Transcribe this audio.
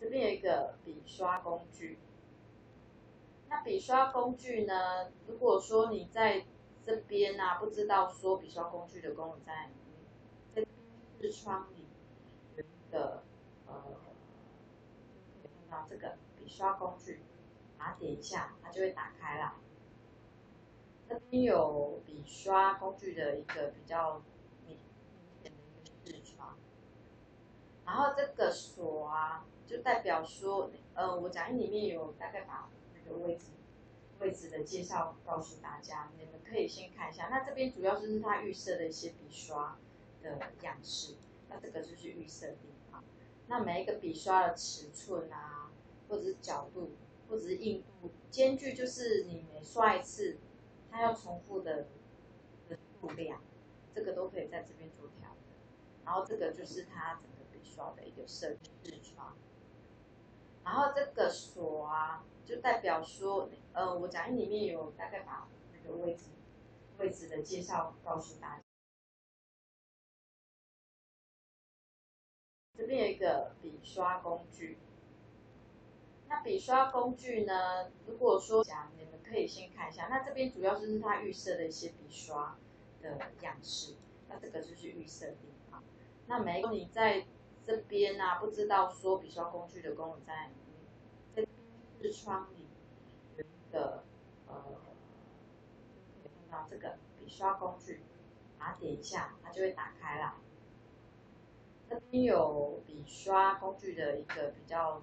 这边有一个笔刷工具。那笔刷工具呢，如果说你在这边啊，不知道说笔刷工具的功能在哪里，在视窗里有一个可以看到这个笔刷工具，把它点一下，它就会打开来。这边有笔刷工具的一个比较明显的一个视窗，然后这个锁啊，就代表说，我讲义里面有大概把那个位置的介绍告诉大家，你们可以先看一下。那这边主要就是它预设的一些笔刷的样式，那这个就是预设的地方。那每一个笔刷的尺寸啊，或者是角度，或者是硬度、间距，就是你每刷一次，它要重复的数量，这个都可以在这边做调整。然后这个就是它整个笔刷的一个设置窗。然后这个锁啊，就代表说，我讲义里面有大概把那个位置的介绍告诉大家。这边有一个笔刷工具。那笔刷工具呢，如果说讲你们可以先看一下。那这边主要就是它预设的一些笔刷的样式，那这个就是预设的地方。那每一个你在这边啊，不知道说笔刷工具的功能在哪里，在视窗里有一个可以看到这个笔刷工具，把它点一下，它就会打开来。这边有笔刷工具的一个比较